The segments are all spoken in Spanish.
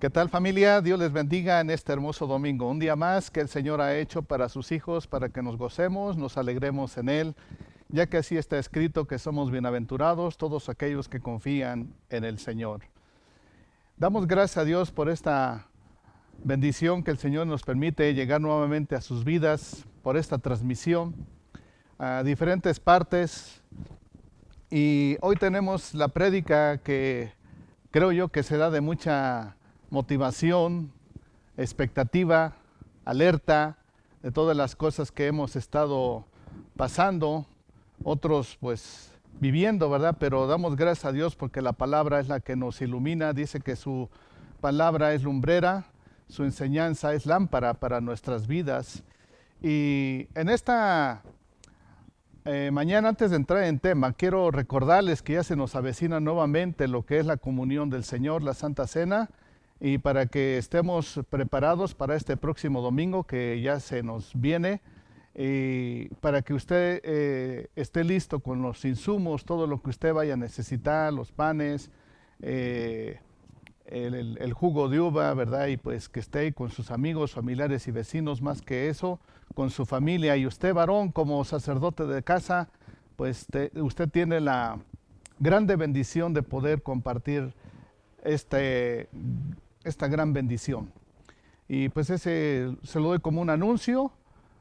¿Qué tal, familia? Dios les bendiga en este hermoso domingo. Un día más que el Señor ha hecho para sus hijos, para que nos gocemos, nos alegremos en Él, ya que así está escrito que somos bienaventurados todos aquellos que confían en el Señor. Damos gracias a Dios por esta bendición que el Señor nos permite llegar nuevamente a sus vidas, por esta transmisión a diferentes partes. Y hoy tenemos la prédica que creo yo que será de mucha motivación, expectativa, alerta de todas las cosas que hemos estado pasando, otros pues viviendo, ¿verdad? Pero damos gracias a Dios porque la palabra es la que nos ilumina. Dice que su palabra es lumbrera, su enseñanza es lámpara para nuestras vidas. Y en esta mañana, antes de entrar en tema, quiero recordarles que ya se nos avecina nuevamente lo que es la comunión del Señor, la Santa Cena, y para que estemos preparados para este próximo domingo que ya se nos viene, y para que usted esté listo con los insumos, todo lo que usted vaya a necesitar, los panes, eh, el jugo de uva, ¿verdad? Y pues que esté ahí con sus amigos, familiares y vecinos, más que eso, con su familia. Y usted, varón, como sacerdote de casa, pues usted tiene la grande bendición de poder compartir este, esta gran bendición. Y pues ese se lo doy como un anuncio.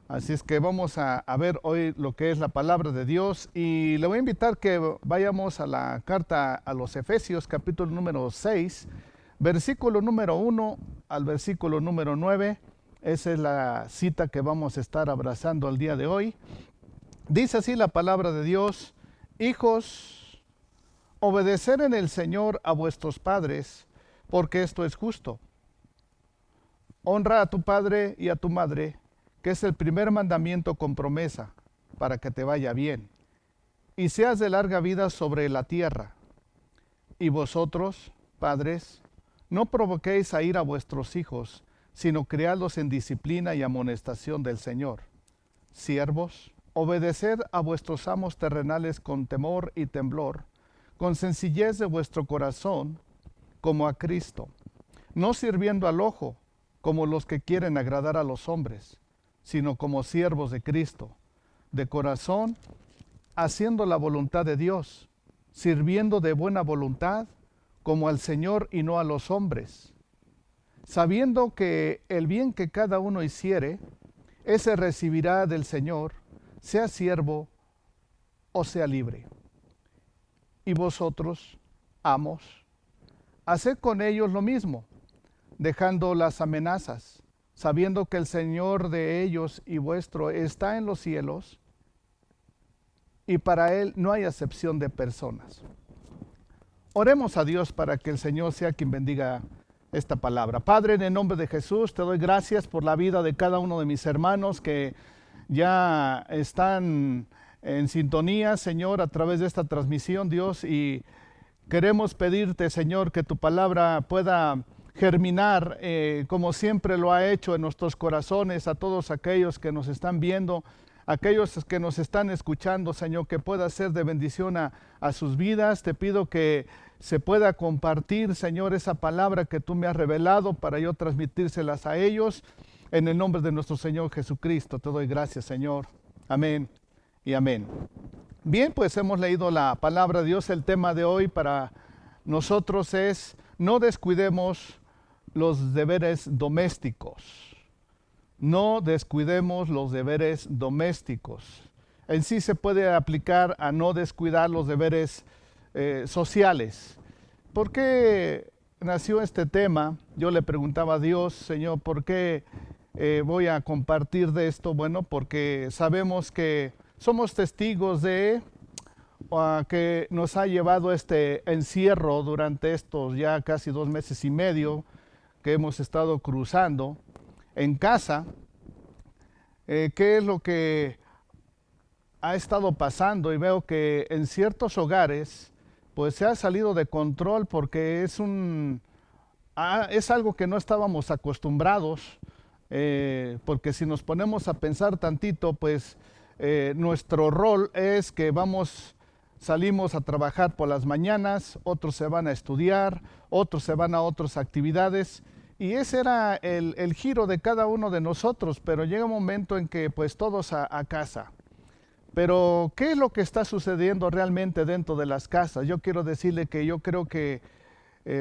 Así es que vamos a ver hoy lo que es la palabra de Dios y le voy a invitar que vayamos a la carta a los Efesios, capítulo número 6, versículo número 1 al versículo número 9. Esa es la cita que vamos a estar abrazando el día de hoy. Dice así la palabra de Dios: hijos, obedecer en el Señor a vuestros padres, porque esto es justo. Honra a tu padre y a tu madre, que es el primer mandamiento con promesa, para que te vaya bien, y seas de larga vida sobre la tierra. Y vosotros, padres, no provoquéis a ir a vuestros hijos, sino criadlos en disciplina y amonestación del Señor. Siervos, obedeced a vuestros amos terrenales con temor y temblor, con sencillez de vuestro corazón, como a Cristo, no sirviendo al ojo, como los que quieren agradar a los hombres, sino como siervos de Cristo, de corazón, haciendo la voluntad de Dios, sirviendo de buena voluntad, como al Señor y no a los hombres, sabiendo que el bien que cada uno hiciere, ese recibirá del Señor, sea siervo o sea libre. Y vosotros, amos, haced con ellos lo mismo, dejando las amenazas, sabiendo que el Señor de ellos y vuestro está en los cielos, y para Él no hay acepción de personas. Oremos a Dios para que el Señor sea quien bendiga esta palabra. Padre, en el nombre de Jesús, te doy gracias por la vida de cada uno de mis hermanos que ya están en sintonía, Señor, a través de esta transmisión, Dios, y queremos pedirte, Señor, que tu palabra pueda germinar como siempre lo ha hecho en nuestros corazones, a todos aquellos que nos están viendo, aquellos que nos están escuchando, Señor, que pueda ser de bendición a sus vidas. Te pido que se pueda compartir, Señor, esa palabra que tú me has revelado para yo transmitírselas a ellos. En el nombre de nuestro Señor Jesucristo, te doy gracias, Señor. Amén y amén. Bien, pues hemos leído la palabra de Dios. El tema de hoy para nosotros es: no descuidemos los deberes domésticos. No descuidemos los deberes domésticos. En sí se puede aplicar a no descuidar los deberes sociales. ¿Por qué nació este tema? Yo le preguntaba a Dios: Señor, ¿por qué voy a compartir de esto? Bueno, porque sabemos que somos testigos de que nos ha llevado este encierro durante estos ya casi 2 meses y medio que hemos estado cruzando en casa. ¿Qué es lo que ha estado pasando? Y veo que en ciertos hogares pues se ha salido de control porque es algo que no estábamos acostumbrados, porque si nos ponemos a pensar tantito, pues nuestro rol es que vamos salimos a trabajar por las mañanas, otros se van a estudiar, otros se van a otras actividades. Y ese era el giro de cada uno de nosotros, pero llega un momento en que pues todos a casa. Pero, ¿qué es lo que está sucediendo realmente dentro de las casas? Yo quiero decirle que yo creo que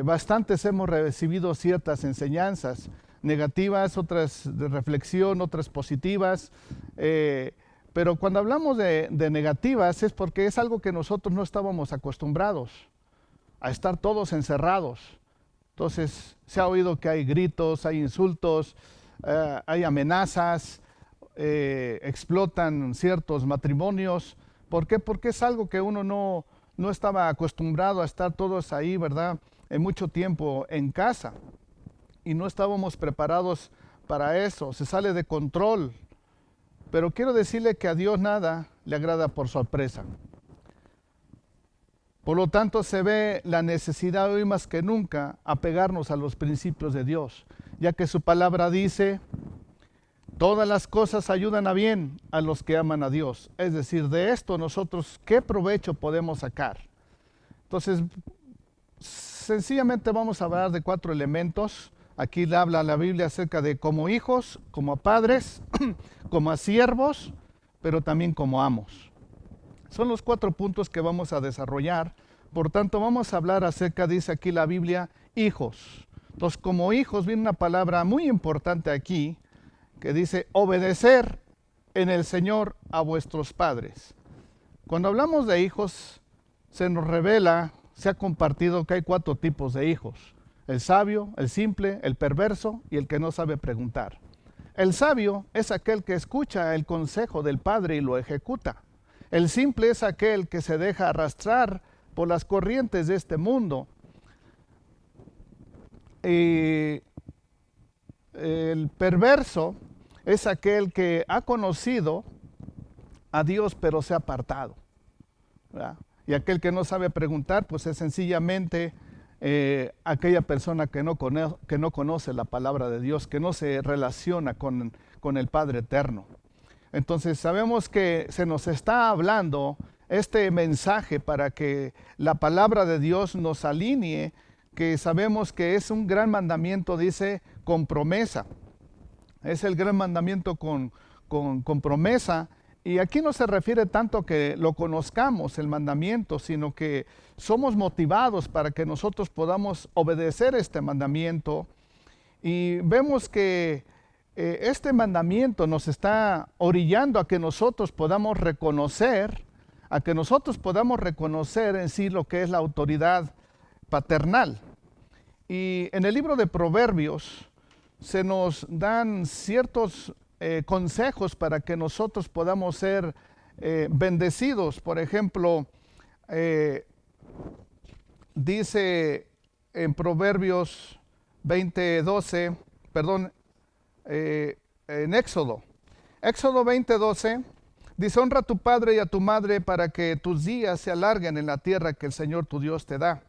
bastantes hemos recibido ciertas enseñanzas negativas, otras de reflexión, otras positivas. Pero cuando hablamos de negativas es porque es algo que nosotros no estábamos acostumbrados a estar todos encerrados. Entonces se ha oído que hay gritos, hay insultos, hay amenazas, explotan ciertos matrimonios. ¿Por qué? Porque es algo que uno no estaba acostumbrado a estar todos ahí, ¿verdad? En mucho tiempo en casa. Y no estábamos preparados para eso. Se sale de control. Pero quiero decirle que a Dios nada le agrada por sorpresa. Por lo tanto, se ve la necesidad hoy más que nunca apegarnos a los principios de Dios, ya que su palabra dice, todas las cosas ayudan a bien a los que aman a Dios. Es decir, de esto nosotros, ¿qué provecho podemos sacar? Entonces, sencillamente vamos a hablar de 4 elementos. Aquí le habla la Biblia acerca de como hijos, como padres, como siervos, pero también como amos. Son los 4 puntos que vamos a desarrollar. Por tanto, vamos a hablar acerca, dice aquí la Biblia, hijos. Entonces, como hijos viene una palabra muy importante aquí, que dice, obedecer en el Señor a vuestros padres. Cuando hablamos de hijos, se nos revela, se ha compartido que hay 4 tipos de hijos. El sabio, el simple, el perverso y el que no sabe preguntar. El sabio es aquel que escucha el consejo del padre y lo ejecuta. El simple es aquel que se deja arrastrar por las corrientes de este mundo. Y el perverso es aquel que ha conocido a Dios pero se ha apartado, ¿verdad? Y aquel que no sabe preguntar, pues es sencillamente aquella persona que no conoce la palabra de Dios, que no se relaciona con el Padre Eterno. Entonces sabemos que se nos está hablando este mensaje para que la palabra de Dios nos alinee, que sabemos que es un gran mandamiento, dice, con promesa. Es el gran mandamiento con promesa. Y aquí no se refiere tanto que lo conozcamos el mandamiento, sino que somos motivados para que nosotros podamos obedecer este mandamiento. Y vemos que este mandamiento nos está orillando a que nosotros podamos reconocer, en sí lo que es la autoridad paternal. Y en el libro de Proverbios se nos dan ciertos consejos para que nosotros podamos ser bendecidos. Por ejemplo, dice en Proverbios 20:12, perdón, en Éxodo 20:12, dice, honra a tu padre y a tu madre para que tus días se alarguen en la tierra que el Señor tu Dios te da.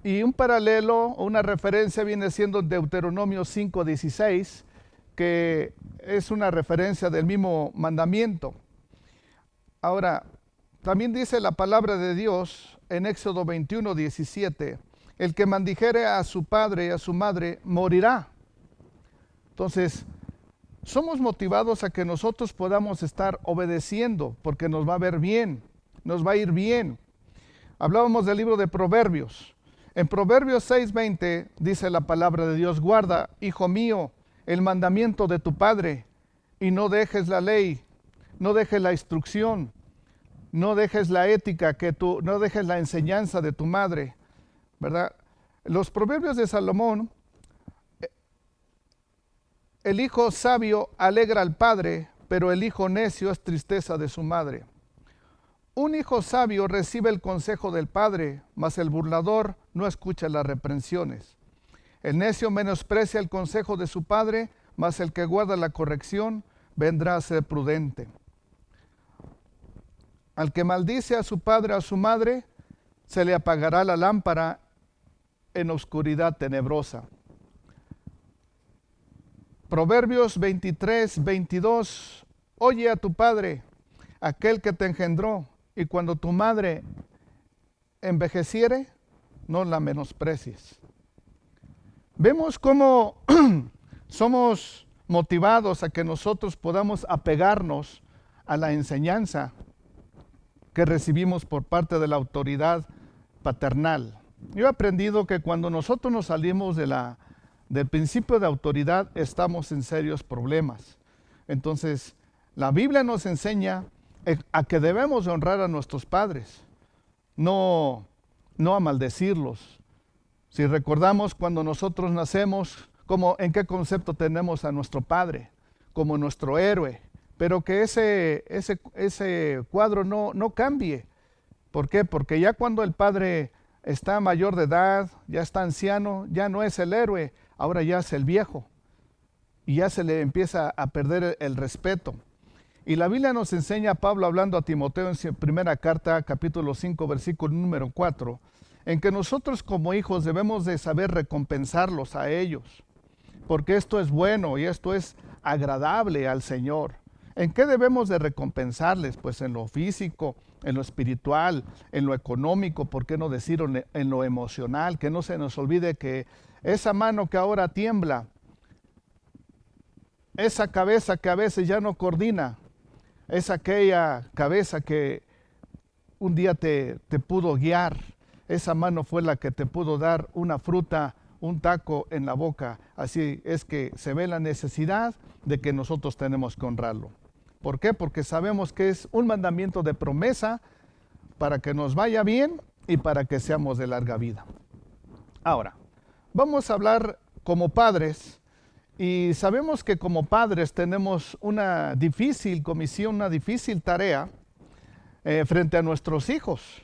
Y un paralelo, una referencia viene siendo Deuteronomio 5:16, que es una referencia del mismo mandamiento. Ahora, también dice la palabra de Dios en Éxodo 21:17, el que maldijere a su padre y a su madre morirá. Entonces, somos motivados a que nosotros podamos estar obedeciendo, porque nos va a ver bien, nos va a ir bien. Hablábamos del libro de Proverbios. En Proverbios 6:20 dice la palabra de Dios, guarda, hijo mío, el mandamiento de tu padre y no dejes la ley, no dejes la instrucción, no dejes la ética, no dejes la enseñanza de tu madre, ¿verdad? Los proverbios de Salomón, el hijo sabio alegra al padre, pero el hijo necio es tristeza de su madre. Un hijo sabio recibe el consejo del padre, mas el burlador no escucha las reprensiones. El necio menosprecia el consejo de su padre, mas el que guarda la corrección vendrá a ser prudente. Al que maldice a su padre o a su madre, se le apagará la lámpara en oscuridad tenebrosa. Proverbios 23:22, oye a tu padre, aquel que te engendró, y cuando tu madre envejeciere, no la menosprecies. Vemos cómo somos motivados a que nosotros podamos apegarnos a la enseñanza que recibimos por parte de la autoridad paternal. Yo he aprendido que cuando nosotros nos salimos del principio de autoridad, estamos en serios problemas. Entonces, la Biblia nos enseña a que debemos honrar a nuestros padres, no a maldecirlos. Si recordamos cuando nosotros nacemos, ¿en qué concepto tenemos a nuestro padre? Como nuestro héroe, pero que ese cuadro no cambie. ¿Por qué? Porque ya cuando el padre está mayor de edad, ya está anciano, ya no es el héroe, ahora ya es el viejo. Y ya se le empieza a perder el respeto. Y la Biblia nos enseña, Pablo hablando a Timoteo en su primera carta, capítulo 5, versículo número 4, en que nosotros como hijos debemos de saber recompensarlos a ellos, porque esto es bueno y esto es agradable al Señor. ¿En qué debemos de recompensarles? Pues en lo físico, en lo espiritual, en lo económico, ¿por qué no decir en lo emocional? Que no se nos olvide que esa mano que ahora tiembla, esa cabeza que a veces ya no coordina, es aquella cabeza que un día te pudo guiar. Esa mano fue la que te pudo dar una fruta, un taco en la boca. Así es que se ve la necesidad de que nosotros tenemos que honrarlo. ¿Por qué? Porque sabemos que es un mandamiento de promesa para que nos vaya bien y para que seamos de larga vida. Ahora, vamos a hablar como padres. Y sabemos que como padres tenemos una difícil comisión, una difícil tarea frente a nuestros hijos.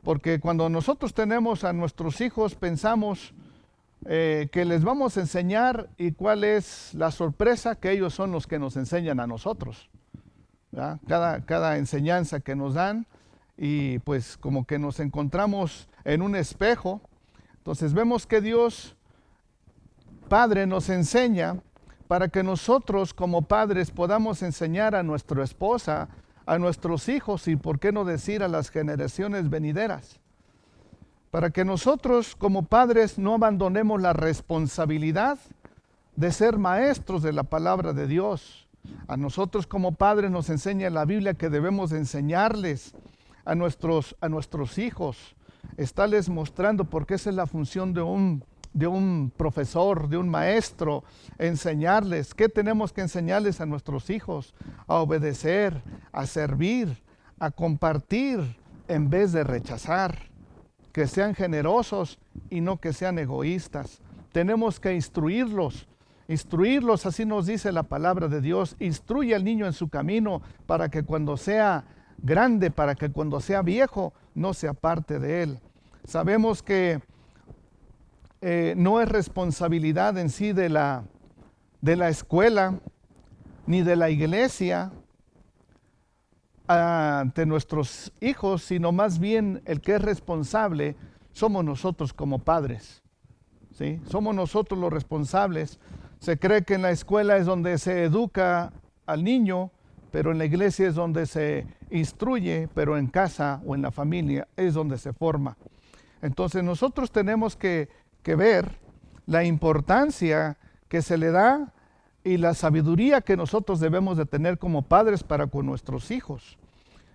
Porque cuando nosotros tenemos a nuestros hijos pensamos que les vamos a enseñar y cuál es la sorpresa, que ellos son los que nos enseñan a nosotros. Cada enseñanza que nos dan y pues como que nos encontramos en un espejo. Entonces vemos que Dios Padre nos enseña para que nosotros como padres podamos enseñar a nuestra esposa, a nuestros hijos y por qué no decir a las generaciones venideras. Para que nosotros como padres no abandonemos la responsabilidad de ser maestros de la palabra de Dios. A nosotros como padres nos enseña la Biblia que debemos enseñarles a nuestros hijos, estarles mostrando, porque esa es la función de un profesor, de un maestro, enseñarles. ¿Qué tenemos que enseñarles a nuestros hijos? A obedecer, a servir, a compartir en vez de rechazar. Que sean generosos y no que sean egoístas. Tenemos que instruirlos, así nos dice la palabra de Dios. Instruye al niño en su camino para que cuando sea grande, para que cuando sea viejo, no se aparte de él. Sabemos que no es responsabilidad en sí de la escuela ni de la iglesia ante nuestros hijos, sino más bien el que es responsable somos nosotros como padres. ¿Sí? Somos nosotros los responsables. Se cree que en la escuela es donde se educa al niño, pero en la iglesia es donde se instruye, pero en casa o en la familia es donde se forma. Entonces nosotros tenemos que ver la importancia que se le da y la sabiduría que nosotros debemos de tener como padres para con nuestros hijos.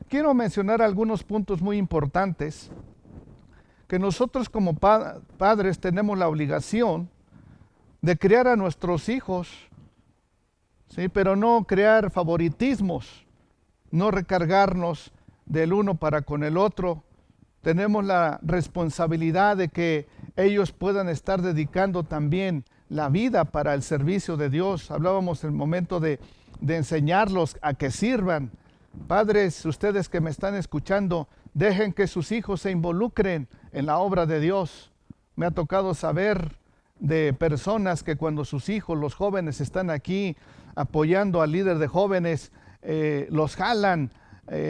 Quiero mencionar algunos puntos muy importantes que nosotros como padres tenemos la obligación de criar a nuestros hijos, ¿sí? Pero no crear favoritismos, no recargarnos del uno para con el otro. Tenemos la responsabilidad de que ellos puedan estar dedicando también la vida para el servicio de Dios. Hablábamos en el momento de enseñarlos a que sirvan. Padres, ustedes que me están escuchando, dejen que sus hijos se involucren en la obra de Dios. Me ha tocado saber de personas que cuando sus hijos, los jóvenes, están aquí apoyando al líder de jóvenes, los jalan,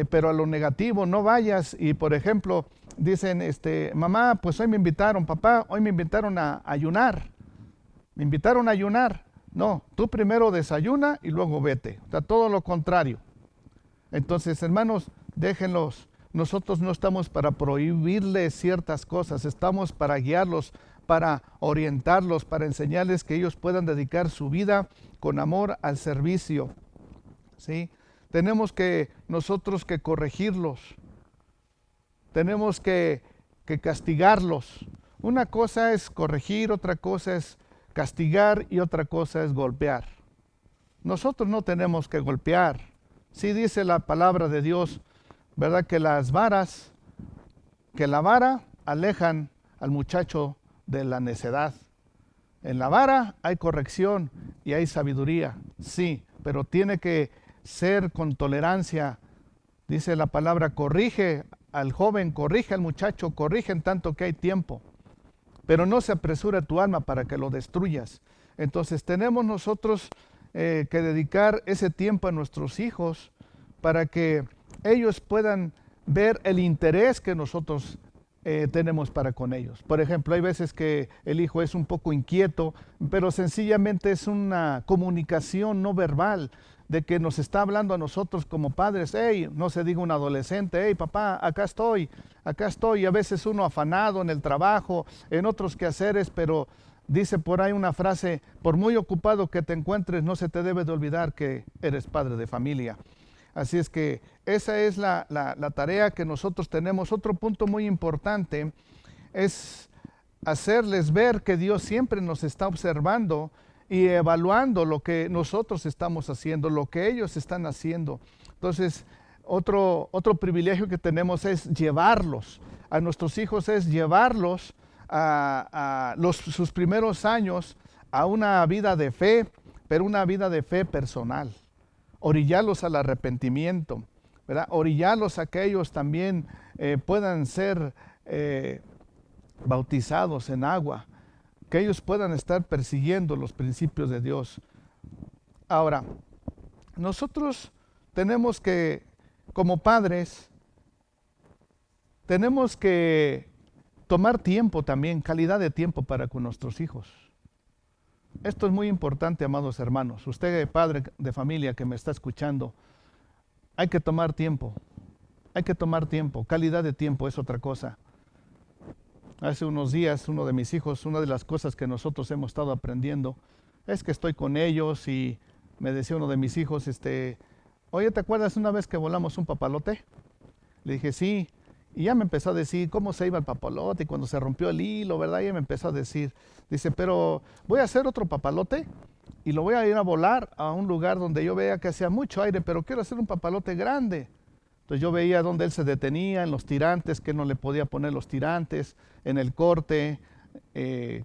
pero a lo negativo, no vayas. Y por ejemplo, dicen, mamá, pues hoy me invitaron, papá, hoy me invitaron a ayunar. Me invitaron a ayunar. No, tú primero desayuna y luego vete. O sea, todo lo contrario. Entonces, hermanos, déjenlos. Nosotros no estamos para prohibirles ciertas cosas, estamos para guiarlos, para orientarlos, para enseñarles que ellos puedan dedicar su vida con amor al servicio. ¿Sí? Tenemos que nosotros que corregirlos, tenemos que castigarlos. Una cosa es corregir, otra cosa es castigar y otra cosa es golpear. Nosotros no tenemos que golpear. Sí dice la palabra de Dios, ¿verdad? Que la vara alejan al muchacho de la necedad. En la vara hay corrección y hay sabiduría, sí, pero tiene que ser con tolerancia. Dice la palabra, corrige al joven, corrige al muchacho, corrige en tanto que hay tiempo, pero no se apresura tu alma para que lo destruyas. Entonces tenemos nosotros que dedicar ese tiempo a nuestros hijos para que ellos puedan ver el interés que nosotros tenemos para con ellos. Por ejemplo, hay veces que el hijo es un poco inquieto, pero sencillamente es una comunicación no verbal de que nos está hablando a nosotros como padres. Hey, no se diga un adolescente, hey papá, acá estoy. Y a veces uno afanado en el trabajo, en otros quehaceres, pero dice por ahí una frase, por muy ocupado que te encuentres, no se te debe de olvidar que eres padre de familia. Así es que esa es la tarea que nosotros tenemos. Otro punto muy importante es hacerles ver que Dios siempre nos está observando y evaluando lo que nosotros estamos haciendo, lo que ellos están haciendo. Entonces, otro privilegio que tenemos es llevarlos a nuestros hijos, es llevarlos a sus primeros años a una vida de fe, pero una vida de fe personal. Orillarlos al arrepentimiento, ¿verdad? Orillarlos a que ellos también puedan ser bautizados en agua, que ellos puedan estar persiguiendo los principios de Dios. Ahora, nosotros tenemos que, como padres, tenemos que tomar tiempo también, calidad de tiempo para con nuestros hijos. Esto es muy importante, amados hermanos. Usted, padre de familia que me está escuchando, hay que tomar tiempo. Hay que tomar tiempo. Calidad de tiempo es otra cosa. Hace unos días, uno de mis hijos, una de las cosas que nosotros hemos estado aprendiendo es que estoy con ellos y me decía uno de mis hijos, oye, ¿te acuerdas una vez que volamos un papalote? Le dije, sí. Y ya me empezó a decir cómo se iba el papalote y cuando se rompió el hilo, ¿verdad? Y ya me empezó a decir, dice, pero voy a hacer otro papalote y lo voy a ir a volar a un lugar donde yo vea que hacía mucho aire, pero quiero hacer un papalote grande. Entonces yo veía donde él se detenía, en los tirantes, que no le podía poner los tirantes, en el corte,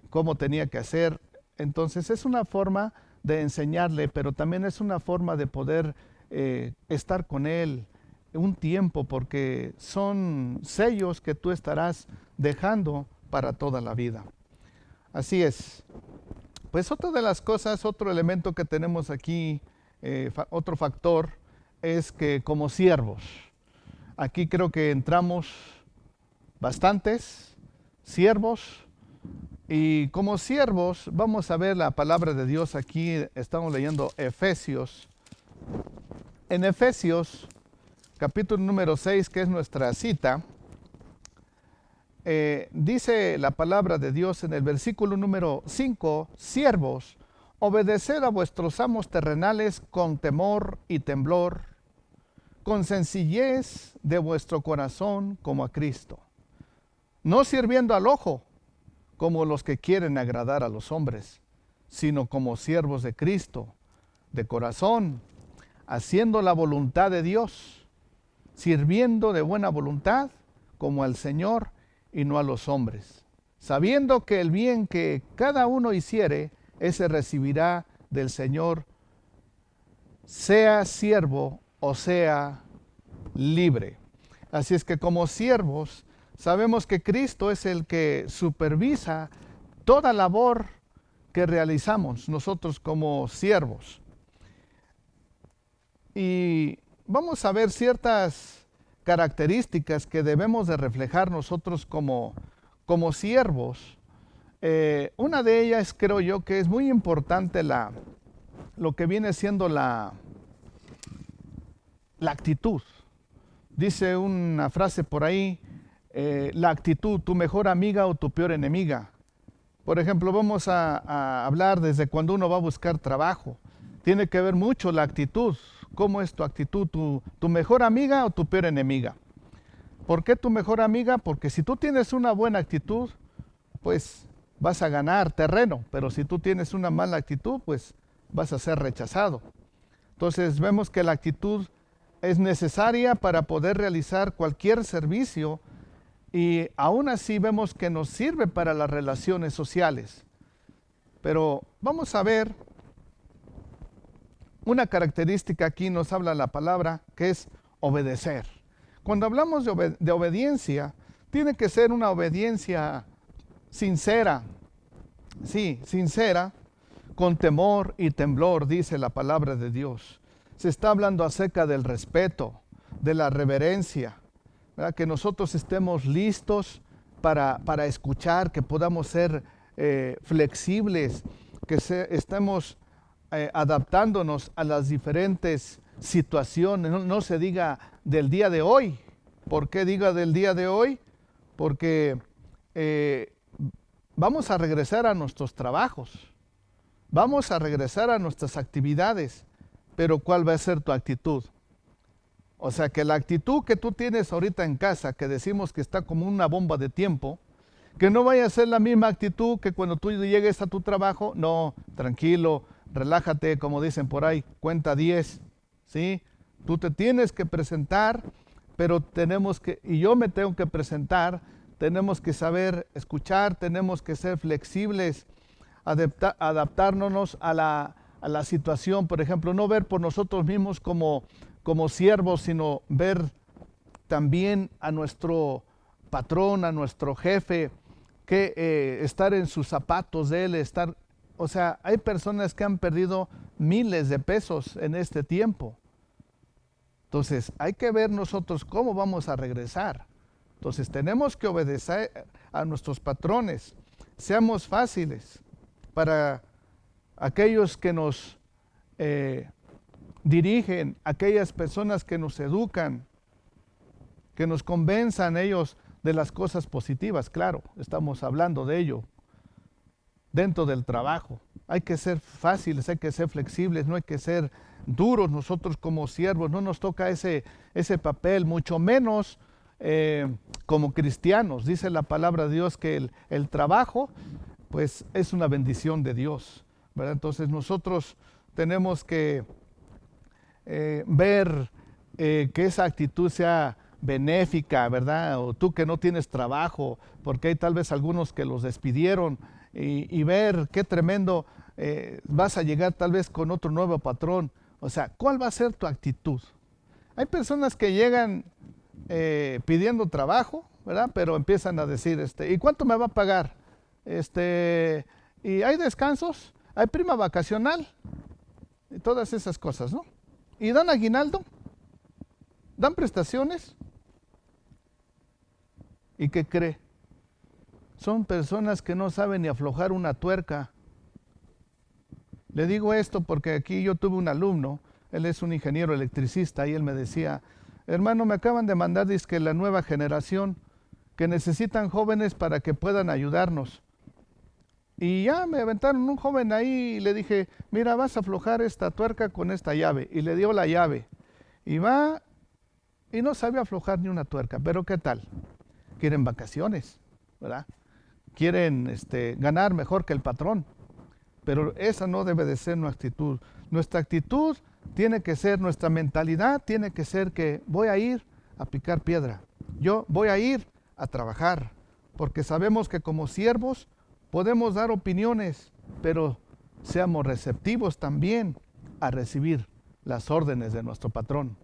cómo tenía que hacer. Entonces es una forma de enseñarle, pero también es una forma de poder estar con él un tiempo, porque son sellos que tú estarás dejando para toda la vida. Así es. Pues otra de las cosas, otro elemento que tenemos aquí, otro factor, es que como siervos, aquí creo que entramos bastantes siervos, y como siervos vamos a ver la palabra de Dios aquí. Estamos leyendo Efesios. En Efesios capítulo número 6, que es nuestra cita, dice la palabra de Dios en el versículo número 5, siervos, obedeced a vuestros amos terrenales con temor y temblor, con sencillez de vuestro corazón como a Cristo, no sirviendo al ojo como los que quieren agradar a los hombres, sino como siervos de Cristo, de corazón, haciendo la voluntad de Dios, sirviendo de buena voluntad como al Señor y no a los hombres, sabiendo que el bien que cada uno hiciere, ese recibirá del Señor, sea siervo o sea libre. Así es que como siervos sabemos que Cristo es el que supervisa toda labor que realizamos nosotros como siervos. Y vamos a ver ciertas características que debemos de reflejar nosotros como siervos. Una de ellas creo yo que es muy importante lo que viene siendo la actitud. Dice una frase por ahí, la actitud, tu mejor amiga o tu peor enemiga. Por ejemplo, vamos a hablar desde cuando uno va a buscar trabajo. Tiene que ver mucho la actitud. ¿Cómo es tu actitud? ¿Tu mejor amiga o tu peor enemiga? ¿Por qué tu mejor amiga? Porque si tú tienes una buena actitud, pues vas a ganar terreno. Pero si tú tienes una mala actitud, pues vas a ser rechazado. Entonces vemos que la actitud es necesaria para poder realizar cualquier servicio y aún así vemos que nos sirve para las relaciones sociales. Pero vamos a ver una característica, aquí nos habla la palabra, que es obedecer. Cuando hablamos de obediencia, tiene que ser una obediencia sincera, sí, sincera, con temor y temblor, dice la palabra de Dios. Se está hablando acerca del respeto, de la reverencia, ¿verdad? Que nosotros estemos listos para escuchar, que podamos ser flexibles, que estemos adaptándonos a las diferentes situaciones. No se diga del día de hoy. ¿Por qué diga del día de hoy? Porque vamos a regresar a nuestros trabajos, vamos a regresar a nuestras actividades, pero ¿cuál va a ser tu actitud? O sea, que la actitud que tú tienes ahorita en casa, que decimos que está como una bomba de tiempo, que no vaya a ser la misma actitud que cuando tú llegues a tu trabajo. No, tranquilo, relájate, como dicen por ahí, cuenta 10, ¿sí? Tú te tienes que presentar, pero y yo me tengo que presentar, tenemos que saber escuchar, tenemos que ser flexibles, adaptarnos a la situación. Por ejemplo, no ver por nosotros mismos como siervos, sino ver también a nuestro patrón, a nuestro jefe, que estar en sus zapatos de él, o sea, hay personas que han perdido miles de pesos en este tiempo. Entonces, hay que ver nosotros cómo vamos a regresar. Entonces, tenemos que obedecer a nuestros patrones. Seamos fáciles para aquellos que nos dirigen, aquellas personas que nos educan, que nos convenzan ellos de las cosas positivas. Claro, estamos hablando de ello dentro del trabajo. Hay que ser fáciles, hay que ser flexibles, no hay que ser duros. Nosotros como siervos no nos toca ese papel, mucho menos como cristianos. Dice la palabra de Dios que el trabajo pues es una bendición de Dios, ¿verdad? Entonces nosotros tenemos que ver que esa actitud sea benéfica, ¿verdad? O tú que no tienes trabajo, porque hay tal vez algunos que los despidieron, y ver qué tremendo, vas a llegar tal vez con otro nuevo patrón. O sea, ¿cuál va a ser tu actitud? Hay personas que llegan pidiendo trabajo, ¿verdad? Pero empiezan a decir, ¿y cuánto me va a pagar? Y hay descansos, hay prima vacacional, y todas esas cosas, ¿no? Y dan aguinaldo, dan prestaciones. ¿Y qué cree? Son personas que no saben ni aflojar una tuerca. Le digo esto porque aquí yo tuve un alumno, él es un ingeniero electricista, y él me decía, hermano, me acaban de mandar dizque la nueva generación, que necesitan jóvenes para que puedan ayudarnos. Y ya me aventaron un joven ahí y le dije, mira, vas a aflojar esta tuerca con esta llave. Y le dio la llave. Y va y no sabe aflojar ni una tuerca. Pero ¿qué tal? Quieren vacaciones, ¿verdad? Quieren ganar mejor que el patrón. Pero esa no debe de ser nuestra actitud. Nuestra actitud tiene que ser, nuestra mentalidad tiene que ser que voy a ir a picar piedra. Yo voy a ir a trabajar. Porque sabemos que como siervos podemos dar opiniones, pero seamos receptivos también a recibir las órdenes de nuestro patrón.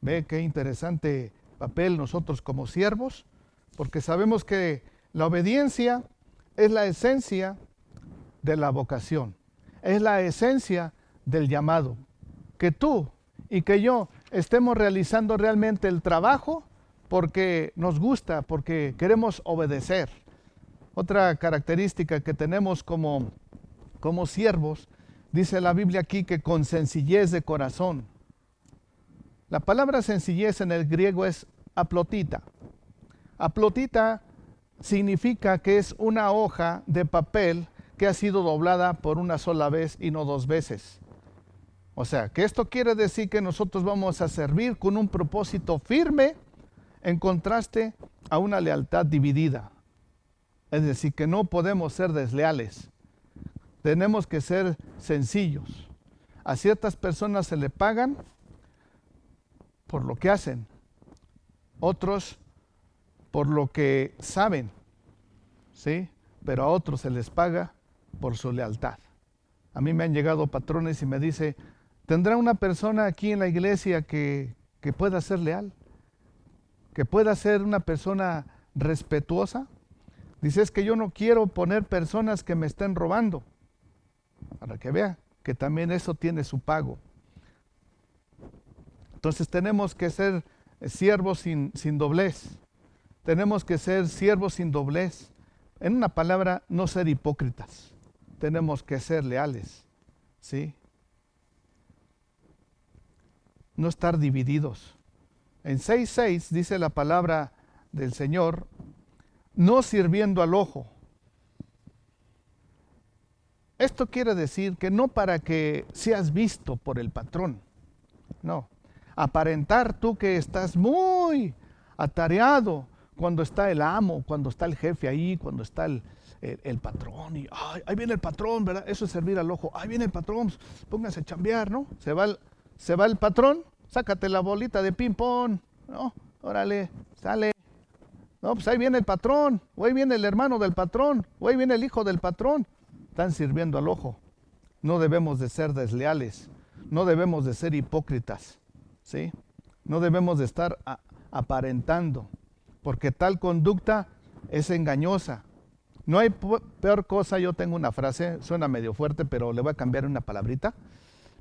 Ve qué interesante papel nosotros como siervos, porque sabemos que la obediencia es la esencia de la vocación, es la esencia del llamado. Que tú y que yo estemos realizando realmente el trabajo porque nos gusta, porque queremos obedecer. Otra característica que tenemos como siervos, dice la Biblia aquí que con sencillez de corazón. La palabra sencillez en el griego es aplotita. Aplotita significa que es una hoja de papel que ha sido doblada por una sola vez y no dos veces. O sea, que esto quiere decir que nosotros vamos a servir con un propósito firme en contraste a una lealtad dividida. Es decir, que no podemos ser desleales. Tenemos que ser sencillos. A ciertas personas se le pagan por lo que hacen, otros por lo que saben, ¿sí? Pero a otros se les paga por su lealtad. A mí me han llegado patrones y me dice, ¿tendrá una persona aquí en la iglesia que pueda ser leal? ¿Que pueda ser una persona respetuosa? Dice, es que yo no quiero poner personas que me estén robando. Para que vea que también eso tiene su pago. Entonces tenemos que ser siervos sin doblez. Tenemos que ser siervos sin doblez. En una palabra, no ser hipócritas. Tenemos que ser leales, ¿sí? No estar divididos. En 6:6 dice la palabra del Señor, no sirviendo al ojo. Esto quiere decir que no para que seas visto por el patrón, no. Aparentar tú que estás muy atareado cuando está el amo, cuando está el jefe ahí, cuando está el patrón y ay, ahí viene el patrón, ¿verdad? Eso es servir al ojo. Ahí viene el patrón, pónganse a chambear, ¿no? Se va el patrón, sácate la bolita de ping pong, ¿no? Órale, sale. No, pues ahí viene el patrón, o ahí viene el hermano del patrón, o ahí viene el hijo del patrón. Están sirviendo al ojo. No debemos de ser desleales, no debemos de ser hipócritas, ¿sí? No debemos de estar aparentando, porque tal conducta es engañosa. No hay peor cosa, yo tengo una frase, suena medio fuerte, pero le voy a cambiar una palabrita,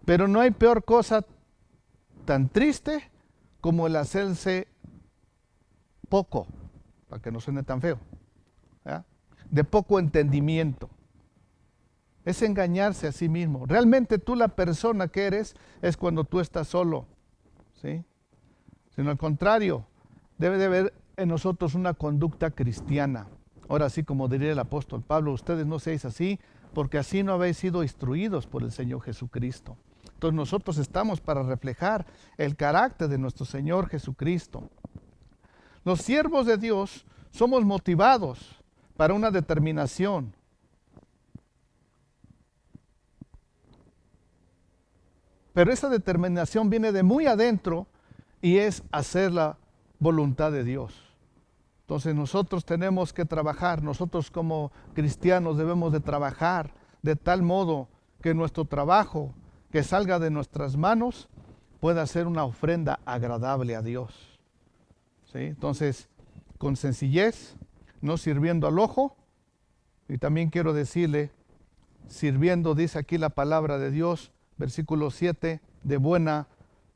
pero no hay peor cosa tan triste como el hacerse poco, para que no suene tan feo, ¿ya? De poco entendimiento. Es engañarse a sí mismo. Realmente tú la persona que eres es cuando tú estás solo, ¿sí? Sino al contrario, debe de haber en nosotros una conducta cristiana. Ahora sí, como diría el apóstol Pablo, ustedes no seáis así, porque así no habéis sido instruidos por el Señor Jesucristo. Entonces nosotros estamos para reflejar el carácter de nuestro Señor Jesucristo. Los siervos de Dios somos motivados para una determinación. Pero esa determinación viene de muy adentro y es hacer la voluntad de Dios. Entonces nosotros tenemos que trabajar, nosotros como cristianos debemos de trabajar de tal modo que nuestro trabajo que salga de nuestras manos pueda ser una ofrenda agradable a Dios, ¿sí? Entonces, con sencillez, no sirviendo al ojo, y también quiero decirle, sirviendo, dice aquí la palabra de Dios, versículo 7, de buena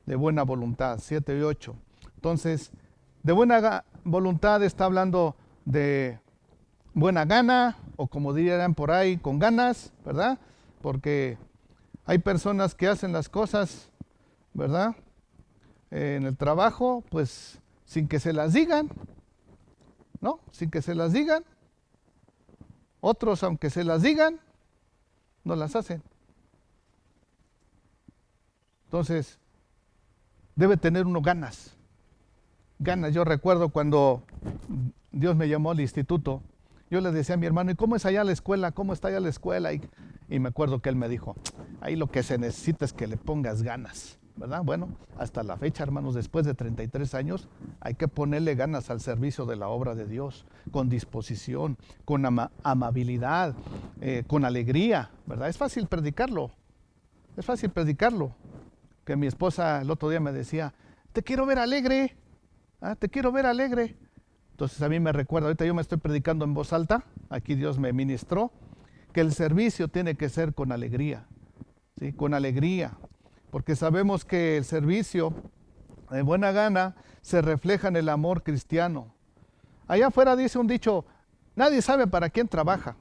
voluntad, 7 y 8. Entonces, de buena voluntad está hablando de buena gana, o como dirían por ahí, con ganas, ¿verdad? Porque hay personas que hacen las cosas, ¿verdad? En el trabajo, pues sin que se las digan, ¿no? Sin que se las digan. Otros, aunque se las digan, no las hacen. Entonces, debe tener uno ganas. Ganas. Yo recuerdo cuando Dios me llamó al instituto, yo le decía a mi hermano, ¿y cómo es allá la escuela? ¿Cómo está allá la escuela? Y me acuerdo que él me dijo, ahí lo que se necesita es que le pongas ganas, ¿verdad? Bueno, hasta la fecha, hermanos, después de 33 años, hay que ponerle ganas al servicio de la obra de Dios, con disposición, con amabilidad, con alegría, ¿verdad? Es fácil predicarlo, que mi esposa el otro día me decía, te quiero ver alegre, te quiero ver alegre. Entonces a mí me recuerda, ahorita yo me estoy predicando en voz alta, aquí Dios me ministró, que el servicio tiene que ser con alegría, ¿sí? Con alegría, porque sabemos que el servicio de buena gana se refleja en el amor cristiano. Allá afuera dice un dicho, nadie sabe para quién trabaja,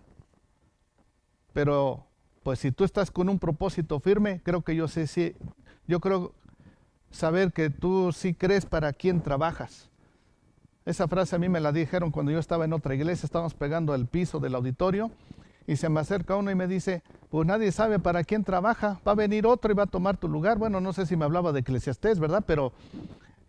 pero pues si tú estás con un propósito firme, creo que yo creo saber que tú sí crees para quién trabajas. Esa frase a mí me la dijeron cuando yo estaba en otra iglesia, estábamos pegando el piso del auditorio y se me acerca uno y me dice, pues nadie sabe para quién trabaja, va a venir otro y va a tomar tu lugar. Bueno, no sé si me hablaba de Eclesiastés, ¿verdad? Pero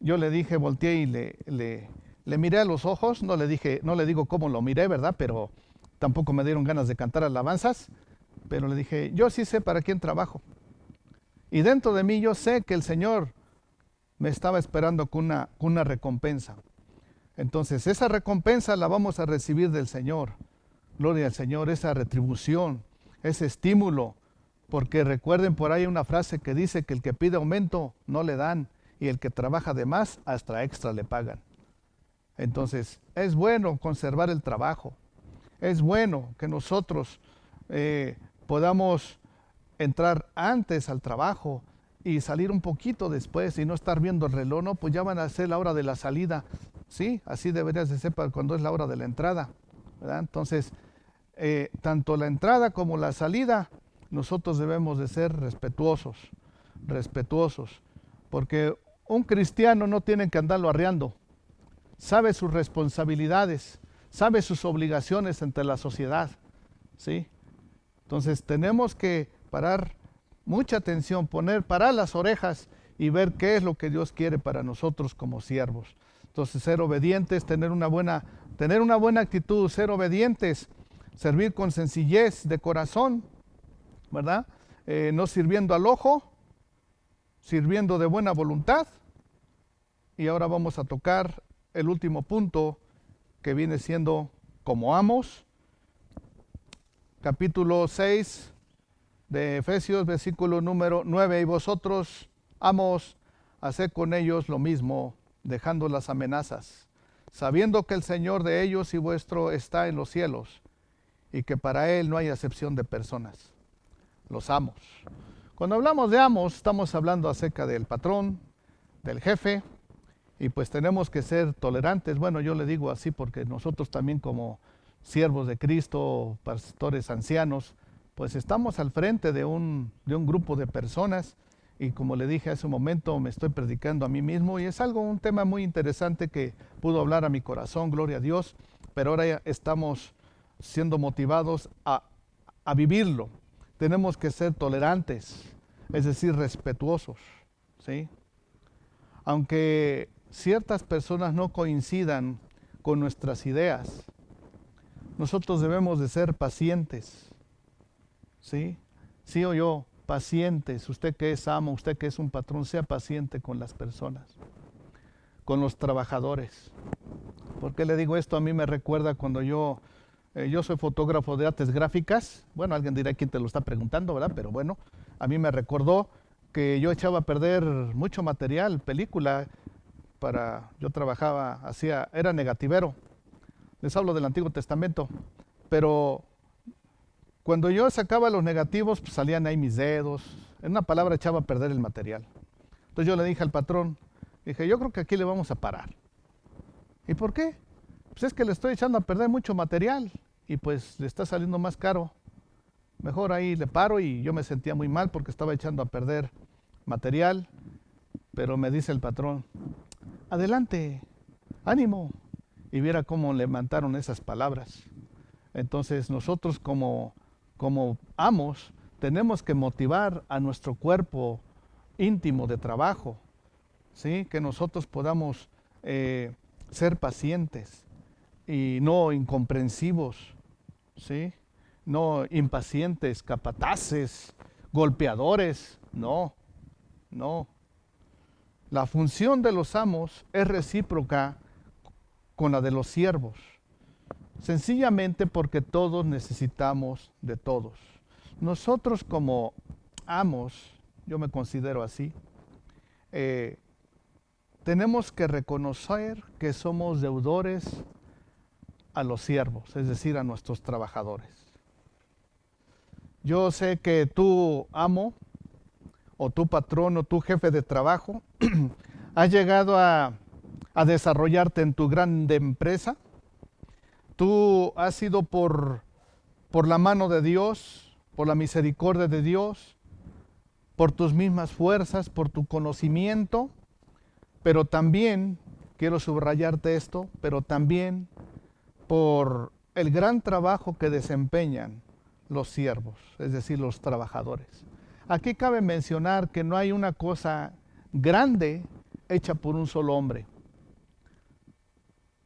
yo le dije, volteé y le miré a los ojos, no le dije, no le digo cómo lo miré, ¿verdad? Pero tampoco me dieron ganas de cantar alabanzas, pero le dije, yo sí sé para quién trabajo. Y dentro de mí yo sé que el Señor me estaba esperando con una recompensa. Entonces esa recompensa la vamos a recibir del Señor. Gloria al Señor, esa retribución, ese estímulo. Porque recuerden, por ahí una frase que dice que el que pide aumento no le dan y el que trabaja de más hasta extra le pagan. Entonces es bueno conservar el trabajo. Es bueno que nosotros podamos entrar antes al trabajo y salir un poquito después y no estar viendo el reloj, no, pues ya van a ser la hora de la salida. Sí, así deberías de ser para cuando es la hora de la entrada, ¿verdad? Entonces, tanto la entrada como la salida, nosotros debemos de ser respetuosos, porque un cristiano no tiene que andarlo arreando, sabe sus responsabilidades, sabe sus obligaciones ante la sociedad, ¿sí? Entonces tenemos que parar mucha atención, parar las orejas y ver qué es lo que Dios quiere para nosotros como siervos. Entonces ser obedientes, tener una buena actitud, ser obedientes, servir con sencillez de corazón, ¿verdad? No sirviendo al ojo, sirviendo de buena voluntad. Y ahora vamos a tocar el último punto que viene siendo como amos. Capítulo 6 de Efesios, versículo número 9. Y vosotros, amos, haced con ellos lo mismo, dejando las amenazas, sabiendo que el Señor de ellos y vuestro está en los cielos, y que para Él no hay acepción de personas. Los amos. Cuando hablamos de amos, estamos hablando acerca del patrón, del jefe, y pues tenemos que ser tolerantes. Bueno, yo le digo así porque nosotros también como siervos de Cristo, pastores ancianos, pues estamos al frente de un grupo de personas y como le dije hace un momento, me estoy predicando a mí mismo y es un tema muy interesante que pudo hablar a mi corazón, gloria a Dios, pero ahora ya estamos siendo motivados a vivirlo. Tenemos que ser tolerantes, es decir, respetuosos, ¿sí? Aunque ciertas personas no coincidan con nuestras ideas, nosotros debemos de ser pacientes, ¿sí? Sí o yo, pacientes. Usted que es amo, usted que es un patrón, sea paciente con las personas, con los trabajadores. ¿Por qué le digo esto? A mí me recuerda cuando yo soy fotógrafo de artes gráficas. Bueno, alguien dirá quién te lo está preguntando, ¿verdad? Pero bueno, a mí me recordó que yo echaba a perder mucho material, película, yo trabajaba, era negativero. Les hablo del Antiguo Testamento, pero cuando yo sacaba los negativos, pues salían ahí mis dedos. En una palabra, echaba a perder el material. Entonces yo le dije al patrón, dije, yo creo que aquí le vamos a parar. ¿Y por qué? Pues es que le estoy echando a perder mucho material y pues le está saliendo más caro. Mejor ahí le paro y yo me sentía muy mal porque estaba echando a perder material, pero me dice el patrón, adelante, ánimo. Y viera cómo levantaron esas palabras. Entonces nosotros como amos tenemos que motivar a nuestro cuerpo íntimo de trabajo, ¿sí? Que nosotros podamos ser pacientes y no incomprensivos, ¿sí? No impacientes, capataces, golpeadores, no. La función de los amos es recíproca con la de los siervos, sencillamente porque todos necesitamos de todos. Nosotros como amos, yo me considero así, tenemos que reconocer que somos deudores a los siervos, es decir, a nuestros trabajadores. Yo sé que tú, amo, o tu patrón, o tu jefe de trabajo, has llegado a desarrollarte en tu grande empresa. Tú has sido por la mano de Dios, por la misericordia de Dios, por tus mismas fuerzas, por tu conocimiento, pero también, quiero subrayarte esto, pero también por el gran trabajo que desempeñan los siervos, es decir, los trabajadores. Aquí cabe mencionar que no hay una cosa grande hecha por un solo hombre.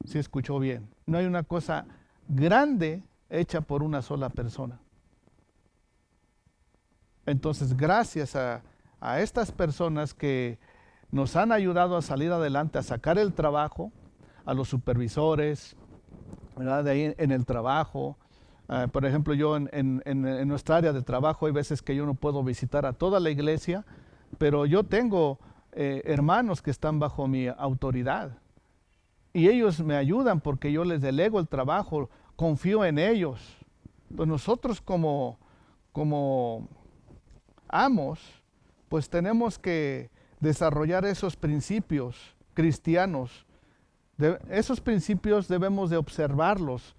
Si escuchó bien, no hay una cosa grande hecha por una sola persona. Entonces, gracias a estas personas que nos han ayudado a salir adelante, a sacar el trabajo, a los supervisores, ¿verdad? De ahí en el trabajo. Por ejemplo, yo en nuestra área de trabajo hay veces que yo no puedo visitar a toda la iglesia, pero yo tengo hermanos que están bajo mi autoridad y ellos me ayudan porque yo les delego el trabajo, confío en ellos. Pues nosotros como amos, pues tenemos que desarrollar esos principios cristianos. Esos principios debemos de observarlos.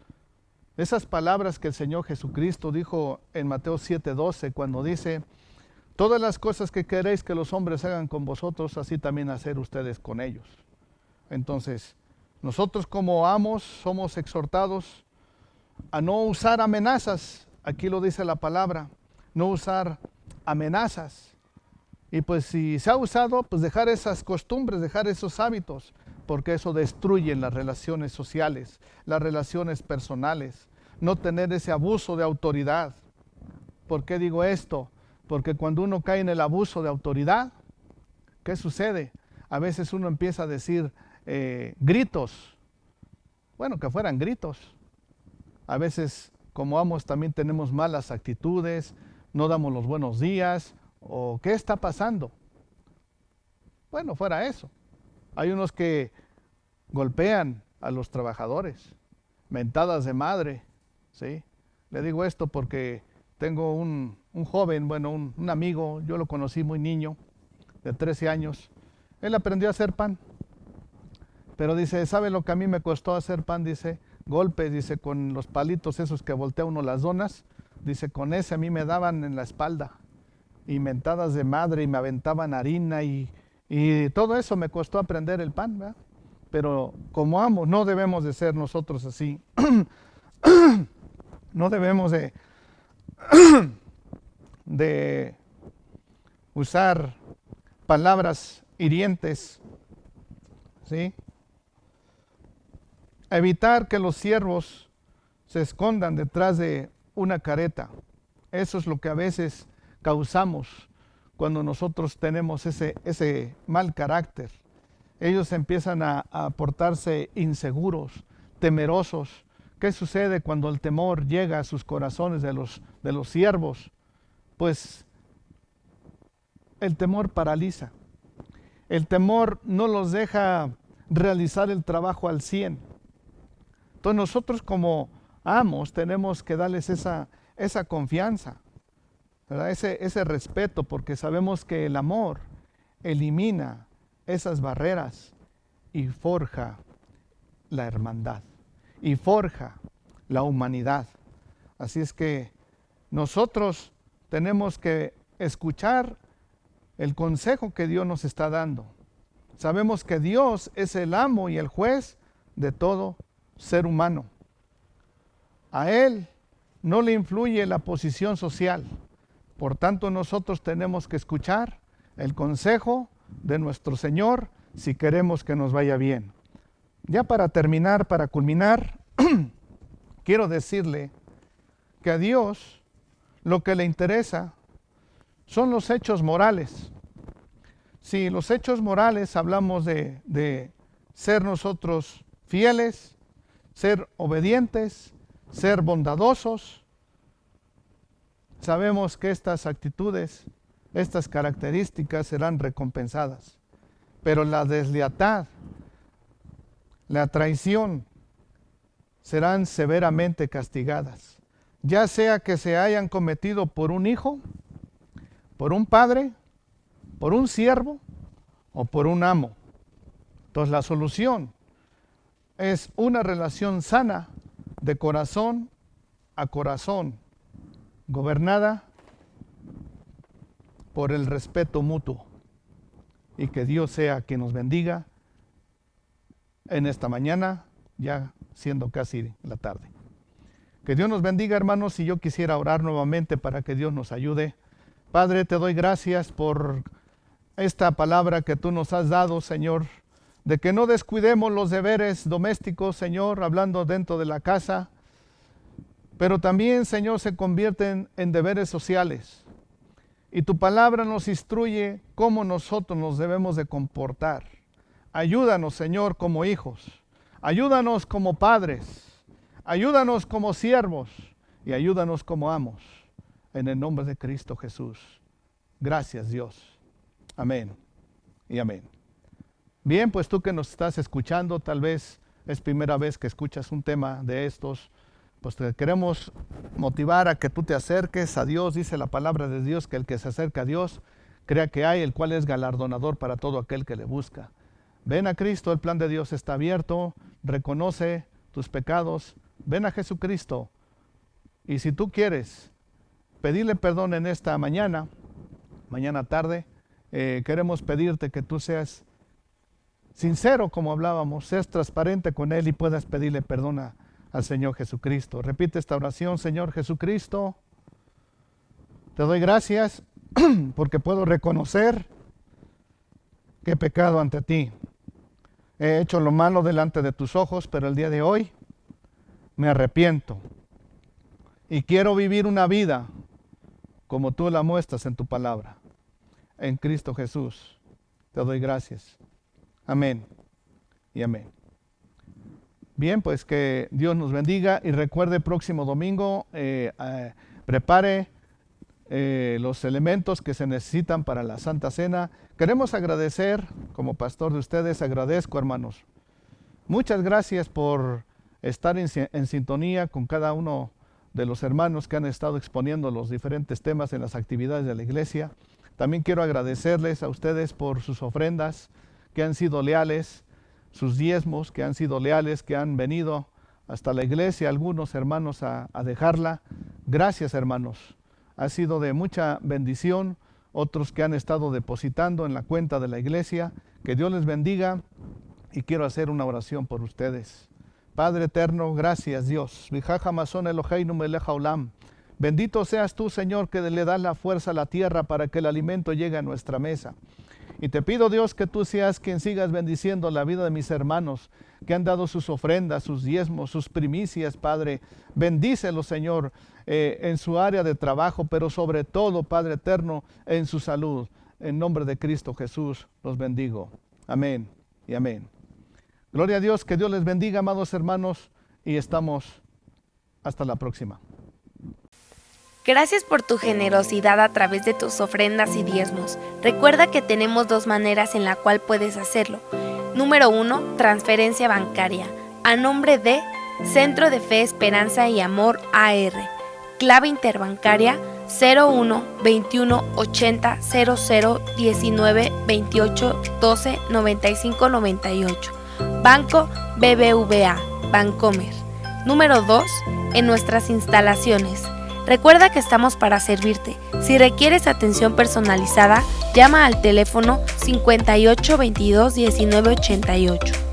Esas palabras que el Señor Jesucristo dijo en Mateo 7:12, cuando dice, todas las cosas que queréis que los hombres hagan con vosotros, así también hacer ustedes con ellos. Entonces, nosotros como amos somos exhortados a no usar amenazas. Aquí lo dice la palabra, no usar amenazas. Y pues si se ha usado, pues dejar esas costumbres, dejar esos hábitos, porque eso destruye las relaciones sociales, las relaciones personales. No tener ese abuso de autoridad. ¿Por qué digo esto? Porque cuando uno cae en el abuso de autoridad, ¿qué sucede? A veces uno empieza a decir gritos. Bueno, que fueran gritos. A veces como amos también tenemos malas actitudes, no damos los buenos días, o ¿qué está pasando? Bueno, fuera eso. Hay unos que golpean a los trabajadores, mentadas de madre, ¿sí? Le digo esto porque tengo un joven, bueno, un amigo, yo lo conocí muy niño, de 13 años. Él aprendió a hacer pan, pero dice, ¿sabe lo que a mí me costó hacer pan? Dice, golpes, dice, con los palitos esos que voltea uno las donas, dice, con ese a mí me daban en la espalda, y mentadas de madre, y me aventaban harina, y todo eso me costó aprender el pan, ¿verdad? Pero como amos, no debemos de ser nosotros así. No debemos de usar palabras hirientes, ¿sí? Evitar que los siervos se escondan detrás de una careta. Eso es lo que a veces causamos cuando nosotros tenemos ese mal carácter. Ellos empiezan a portarse inseguros, temerosos. ¿Qué sucede cuando el temor llega a sus corazones de los siervos? Pues el temor paraliza. El temor no los deja realizar el trabajo al 100. Entonces nosotros como amos tenemos que darles esa confianza, ¿verdad? Ese respeto, porque sabemos que el amor elimina esas barreras y forja la hermandad y forja la humanidad. Así es que nosotros tenemos que escuchar el consejo que Dios nos está dando. Sabemos que Dios es el amo y el juez de todo ser humano. A Él no le influye la posición social. Por tanto, nosotros tenemos que escuchar el consejo de nuestro Señor si queremos que nos vaya bien. Ya para terminar, para culminar, quiero decirle que a Dios lo que le interesa son los hechos morales. Si los hechos morales hablamos de ser nosotros fieles, ser obedientes, ser bondadosos, sabemos que estas actitudes, estas características serán recompensadas. Pero la deslealtad, la traición, serán severamente castigadas. Ya sea que se hayan cometido por un hijo, por un padre, por un siervo o por un amo. Entonces la solución es una relación sana de corazón a corazón, gobernada por el respeto mutuo. Y que Dios sea quien nos bendiga en esta mañana, ya siendo casi la tarde. Que Dios nos bendiga, hermanos, y yo quisiera orar nuevamente para que Dios nos ayude. Padre, te doy gracias por esta palabra que tú nos has dado, Señor, de que no descuidemos los deberes domésticos, Señor, hablando dentro de la casa, pero también, Señor, se convierten en deberes sociales. Y tu palabra nos instruye cómo nosotros nos debemos de comportar. Ayúdanos, Señor, como hijos. Ayúdanos como padres. Ayúdanos como siervos. Y ayúdanos como amos. En el nombre de Cristo Jesús. Gracias, Dios. Amén y amén. Bien, pues tú que nos estás escuchando, tal vez es primera vez que escuchas un tema de estos, pues te queremos motivar a que tú te acerques a Dios. Dice la palabra de Dios que el que se acerca a Dios, crea que hay, el cual es galardonador para todo aquel que le busca. Ven a Cristo, el plan de Dios está abierto, reconoce tus pecados, ven a Jesucristo. Y si tú quieres pedirle perdón en esta mañana tarde, queremos pedirte que tú seas sincero, como hablábamos, seas transparente con Él y puedas pedirle perdón al Señor Jesucristo. Repite esta oración: Señor Jesucristo, te doy gracias porque puedo reconocer que he pecado ante ti. He hecho lo malo delante de tus ojos, pero el día de hoy me arrepiento y quiero vivir una vida como tú la muestras en tu palabra. En Cristo Jesús te doy gracias. Amén y amén. Bien, pues que Dios nos bendiga y recuerde, próximo domingo prepare los elementos que se necesitan para la Santa Cena. Queremos agradecer, como pastor de ustedes, agradezco, hermanos. Muchas gracias por estar en sintonía con cada uno de los hermanos que han estado exponiendo los diferentes temas en las actividades de la iglesia. También quiero agradecerles a ustedes por sus ofrendas que han sido leales, sus diezmos que han sido leales, que han venido hasta la iglesia, algunos hermanos a dejarla. Gracias, hermanos. Ha sido de mucha bendición. Otros que han estado depositando en la cuenta de la iglesia. Que Dios les bendiga y quiero hacer una oración por ustedes. Padre eterno, gracias Dios. Bendito seas tú, Señor, que le das la fuerza a la tierra para que el alimento llegue a nuestra mesa. Y te pido, Dios, que tú seas quien sigas bendiciendo la vida de mis hermanos que han dado sus ofrendas, sus diezmos, sus primicias, Padre. Bendícelos, Señor, en su área de trabajo, pero sobre todo, Padre eterno, en su salud. En nombre de Cristo Jesús los bendigo. Amén y amén. Gloria a Dios, que Dios les bendiga, amados hermanos, y estamos hasta la próxima. Gracias por tu generosidad a través de tus ofrendas y diezmos. Recuerda que tenemos dos maneras en la cual puedes hacerlo. Número 1, transferencia bancaria, a nombre de Centro de Fe, Esperanza y Amor AR. Clave interbancaria 01 21 80 00 19 28 12 95 98. Banco BBVA, Bancomer. Número 2, en nuestras instalaciones. Recuerda que estamos para servirte. Si requieres atención personalizada, llama al teléfono 58 22 19 88.